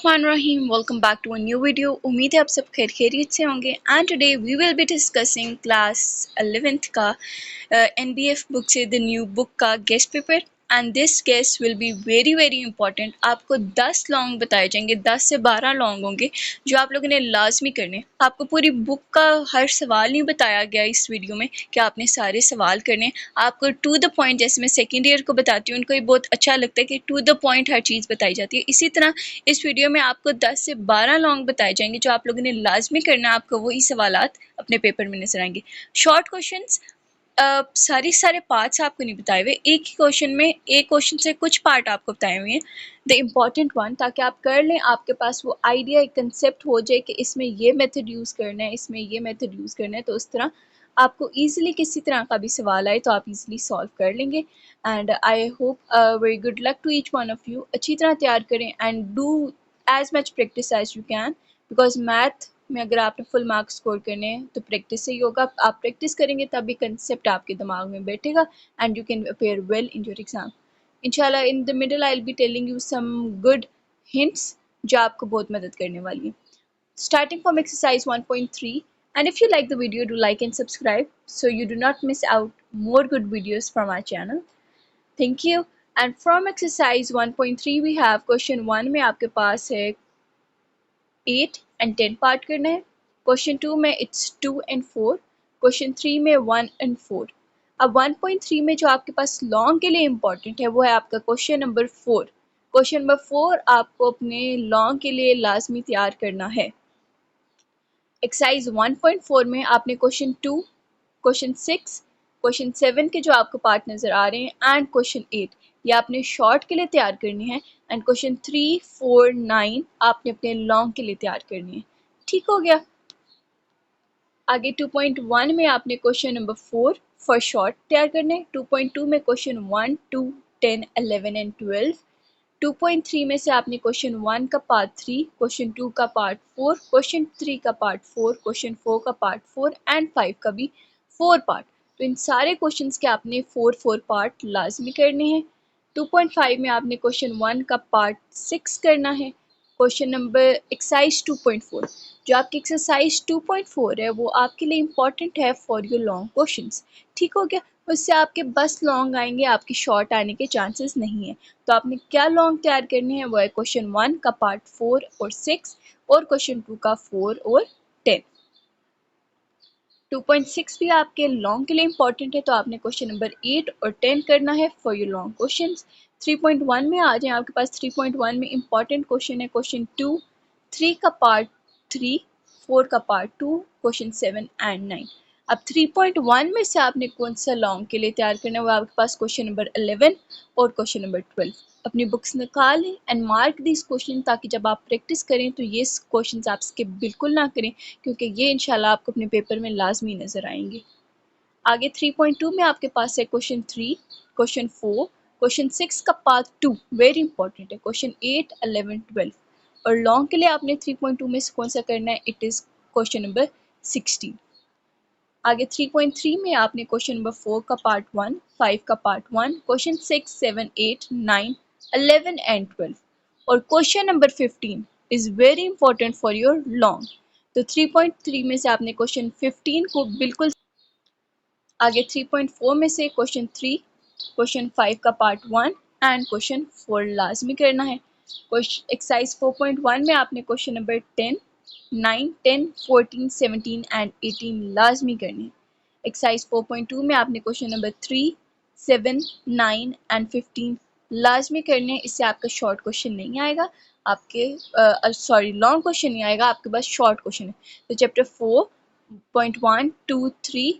Rahim, welcome back to a new video. उम्मीद है आप सब खैरियत से होंगे and today we will be discussing class 11th का NBF बुक से द न्यू बुक का guess paper and this guess will be very very important. आपको 10 लॉन्ग बताए जाएंगे, 10 से 12 लॉन्ग होंगे जो आप लोगों ने लाजमी करने। आपको पूरी बुक का हर सवाल नहीं बताया गया इस वीडियो में कि आपने सारे सवाल करने। आपको टू द पॉइंट, जैसे मैं सेकेंड ईयर को बताती हूँ उनको ये बहुत अच्छा लगता है कि टू द पॉइंट हर चीज़ बताई जाती है। इसी तरह इस वीडियो में आपको 10 से 12 लॉन्ग बताए जाएंगे जो आप लोगों ने लाजमी करना है। आपको वही सवालात अपने पेपर में नजर आएंगे। शॉर्ट क्वेश्चंस, सारे पार्ट्स आपको नहीं बताए हुए, एक ही क्वेश्चन में एक क्वेश्चन से कुछ पार्ट आपको बताए हुए हैं, द इम्पॉर्टेंट वन, ताकि आप कर लें, आपके पास वो आइडिया, एक कंसेप्ट हो जाए कि इसमें ये मेथड यूज़ करना है, इसमें ये मेथड यूज़ करना है। तो उस तरह आपको ईजिली किसी तरह का भी सवाल आए तो आप ईजिली सॉल्व कर लेंगे। And I hope very good luck to each one of you. अच्छी तरह तैयार करें and do as much practice as you can, because math में अगर आपने फुल मार्क्स स्कोर करने हैं तो प्रैक्टिस से ही होगा। आप प्रैक्टिस करेंगे तभी कंसेप्ट आपके दिमाग में बैठेगा and you can appear well in your exam. इंशाल्लाह in the middle I will be telling you some good hints जो आपको बहुत मदद करने वाली है। Starting from exercise 1.3, and if you like the video, do like and subscribe so you do not miss out more good videos from our channel. Thank you. And from exercise 1.3 we have question 1 में आपके पास है 8 and 10 part करना है। Question 2 में it's 2 and 4, question 3 में 1 and 4। अब 1.3 में जो आपके पास लॉन्ग के लिए इम्पॉर्टेंट है वो है आपका क्वेश्चन नंबर 4। क्वेश्चन नंबर 4 आपको अपने लॉन्ग के लिए लाजमी तैयार करना है। एक्सरसाइज 1.4 में आपने क्वेश्चन 2, क्वेश्चन 6, क्वेश्चन 7 के जो आपको पार्ट नज़र आ रहे हैं एंड क्वेश्चन 8 ये आपने शॉर्ट के लिए तैयार करनी है एंड क्वेश्चन 3, 4, 9 आपने अपने लॉन्ग के लिए तैयार करनी है। ठीक हो गया। आगे 2.1 में आपने क्वेश्चन नंबर 4 फॉर शॉर्ट तैयार करने। 2.2 में क्वेश्चन 1, 2, 10, 11 एंड 12। 2.3 में से आपने क्वेश्चन 1 का पार्ट 3, क्वेश्चन 2 का पार्ट 4, क्वेश्चन 3 का पार्ट 4, क्वेश्चन 4 का पार्ट 4 एंड 5 का भी 4 पार्ट। तो इन सारे क्वेश्चंस के आपने 4 पार्ट लाजमी करने हैं। 2.5 में आपने क्वेश्चन 1 का पार्ट 6 करना है। क्वेश्चन नंबर एक्सरसाइज 2.4, जो आपकी एक्सरसाइज 2.4 है वो आपके लिए इम्पॉर्टेंट है फॉर योर लॉन्ग क्वेश्चंस। ठीक हो गया। उससे आपके बस लॉन्ग आएंगे, आपकी शॉर्ट आने के चांसेस नहीं है। तो आपने क्या लॉन्ग तैयार करने हैं वो है क्वेश्चन 1 का पार्ट 4 और 6 और क्वेश्चन 2 का 4 और 10। 2.6 भी आपके लॉन्ग के लिए इंपॉर्टेंट है, तो आपने क्वेश्चन नंबर 8 और 10 करना है फॉर योर लॉन्ग क्वेश्चंस। 3.1 में आ जाए, आपके पास 3.1 में इंपॉर्टेंट क्वेश्चन है क्वेश्चन 2, 3 का पार्ट 3, 4 का पार्ट 2, क्वेश्चन 7 एंड 9। अब 3.1 में से आपने कौन सा लॉन्ग के लिए तैयार करना है, वो आपके पास क्वेश्चन नंबर 11 और क्वेश्चन नंबर 12। अपनी बुक्स निकालें एंड मार्क दिस क्वेश्चन, ताकि जब आप प्रैक्टिस करें तो ये क्वेश्चन आप स्किप बिल्कुल ना करें, क्योंकि ये इंशाल्लाह आपको अपने पेपर में लाजमी नज़र आएंगे। आगे 3.2 में आपके पास है क्वेश्चन 3, क्वेश्चन 4, क्वेश्चन 6 का पार्ट 2 वेरी इंपॉर्टेंट है, क्वेश्चन 8, 11, 12। और लॉन्ग के लिए आपने 3.2 में से कौन सा करना है, इट इज़ क्वेश्चन नंबर 16। आगे 3.3 में आपने क्वेश्चन नंबर 4 का पार्ट 1, 5 का पार्ट 1, क्वेश्चन 6, 7, 8, 9, 11 एंड 12। और question number 15 is very important for your long. तो 3.3 में से आपने क्वेश्चन 15 को बिल्कुल। आगे 3.4 में से क्वेश्चन 3, क्वेश्चन 5 का पार्ट 1 एंड क्वेश्चन 4 लाजमी करना है। एक्सरसाइज 4.1 में आपने क्वेश्चन नंबर 10, 9, 10, 14, 17 एंड 18 लाजमी करने हैं। एक्सरसाइज 4.2 में आपने क्वेश्चन नंबर 3, 7, 9 एंड 15 लाजमी करने हैं। इससे आपका शॉर्ट क्वेश्चन नहीं आएगा, आपके सॉरी लॉन्ग क्वेश्चन नहीं आएगा, आपके पास शॉर्ट क्वेश्चन है। तो चैप्टर 4.1, 2, 3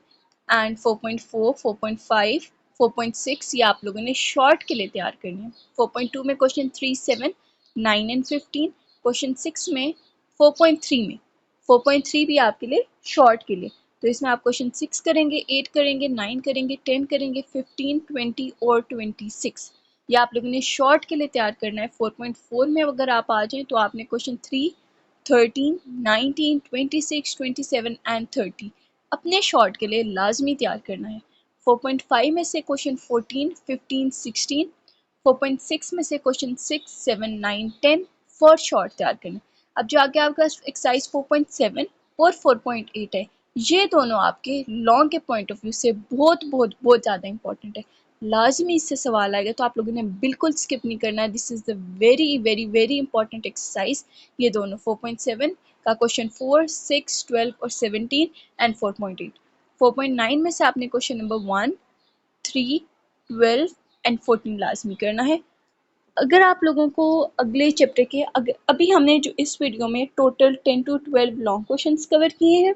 एंड 4.4, 4.5, 4.6 ये आप लोगों ने शॉर्ट के लिए तैयार करनी है। 4.2 में क्वेश्चन 3, 7, 9 एंड 15। क्वेश्चन 6 में 4.3 में 4.3 भी आपके लिए शॉर्ट के लिए। तो इसमें आप क्वेश्चन 6 करेंगे, 8 करेंगे, 9 करेंगे, 10 करेंगे, 15, 20 और 26। ये आप लोगों ने शॉर्ट के लिए तैयार करना है। 4.4 में अगर आप आ जाएं तो आपने क्वेश्चन 3, 13, 19, 26, 27 एंड 30 अपने शॉर्ट के लिए लाजमी तैयार करना है। 4.5 में से क्वेश्चन 14, 15, 16, 4.6 में से क्वेश्चन 6, 7, 9, 10, फॉर शॉर्ट तैयार करना है। अब जो आगे आपका एक्सरसाइज 4.7 और 4.8 है, ये दोनों आपके लॉन्ग के पॉइंट ऑफ व्यू से बहुत बहुत बहुत ज़्यादा इंपॉर्टेंट है। लाजमी इससे सवाल आएगा, तो आप लोगों ने बिल्कुल स्किप नहीं करना है। This is the very very very important exercise. ये दोनों 4.7 का क्वेश्चन 4, 6, 12 और 17 एंड 4.8। 4.9 में से आपने क्वेश्चन नंबर 1, 3, 12 एंड 14 लाजमी करना है। अगर आप लोगों को अगले चैप्टर के अभी हमने जो इस वीडियो में total 10 to 12 long questions cover किए हैं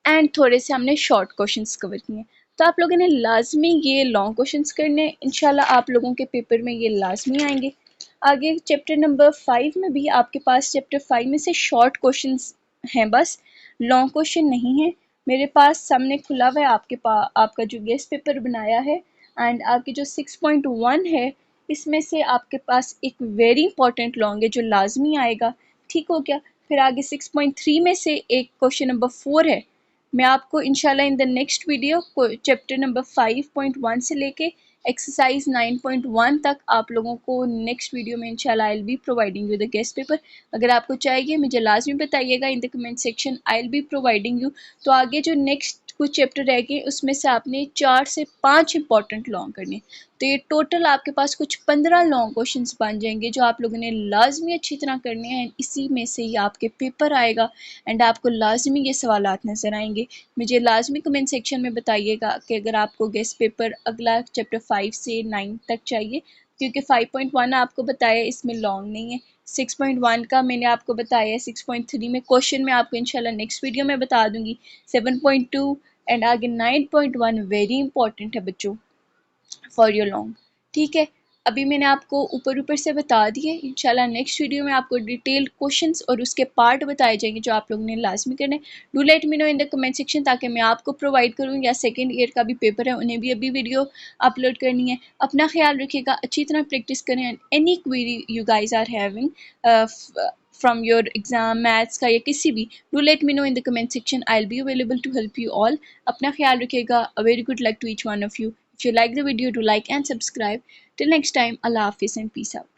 एंड थोड़े से हमने शॉर्ट क्वेश्चंस कवर किए हैं। तो आप लोगों ने लाजमी ये लॉन्ग क्वेश्चंस करने हैं, इंशाल्लाह आप लोगों के पेपर में ये लाजमी आएंगे। आगे चैप्टर नंबर 5 में भी आपके पास चैप्टर 5 में से शॉर्ट क्वेश्चंस हैं, बस लॉन्ग क्वेश्चन नहीं है। मेरे पास सामने खुला हुआ है आपके पास आपका जो गेस्ट पेपर बनाया है, एंड आपकी जो 6.1 है इसमें से आपके पास एक वेरी इंपॉर्टेंट लॉन्ग है जो लाजमी आएगा। ठीक हो गया। फिर आगे 6.3 में से एक क्वेश्चन नंबर 4 है। मैं आपको इंशाल्लाह इन द नेक्स्ट वीडियो को चैप्टर नंबर 5.1 से लेके एक्सरसाइज 9.1 तक आप लोगों को नेक्स्ट वीडियो में इंशाल्लाह आई will be providing you the guest paper. अगर आपको चाहिए मुझे लाजमी बताइएगा in the comment section, I will be providing you. तो आगे जो नेक्स्ट कुछ चैप्टर रह गए उसमें से आपने 4 से 5 इंपॉर्टेंट लॉन्ग करने। तो ये टोटल आपके पास कुछ 15 लॉन्ग क्वेश्चंस बन जाएंगे जो आप लोगों ने लाजमी अच्छी तरह करने हैं। इसी में से ही आपके पेपर आएगा एंड आपको लाजमी ये सवालात नज़र आएंगे। मुझे लाजमी कमेंट सेक्शन में बताइएगा कि अगर आपको गेस्ट पेपर अगला चैप्टर 5 से 9 तक चाहिए, क्योंकि 5.1 आपको बताया इसमें लॉन्ग नहीं है। 6.1 का मैंने आपको बताया है, 6.3 में क्वेश्चन मैं आपको इंशाल्लाह नेक्स्ट वीडियो में बता दूंगी। 7.2 एंड आगे 9.1 वेरी इंपॉर्टेंट है बच्चों फॉर योर लॉन्ग। ठीक है, अभी मैंने आपको ऊपर ऊपर से बता दिए। इंशाल्लाह नेक्स्ट वीडियो में आपको डिटेल्ड क्वेश्चंस और उसके पार्ट बताए जाएंगे जो आप लोगों ने लाजमी करने। Do let me know in the comment section ताकि मैं आपको प्रोवाइड करूँ, या सेकेंड ईयर का भी पेपर है उन्हें भी अभी वीडियो अपलोड करनी है। अपना ख्याल रखिएगा, अच्छी तरह प्रैक्टिस करें। Any query you guys are having from your exam maths का या किसी भी, do let me know in the comment section. I'll be available to help you all. अपना ख्याल रखिएगा। A very good luck to each one of you. If you like the video, do like and subscribe. Till next time, Allah Hafiz and peace out.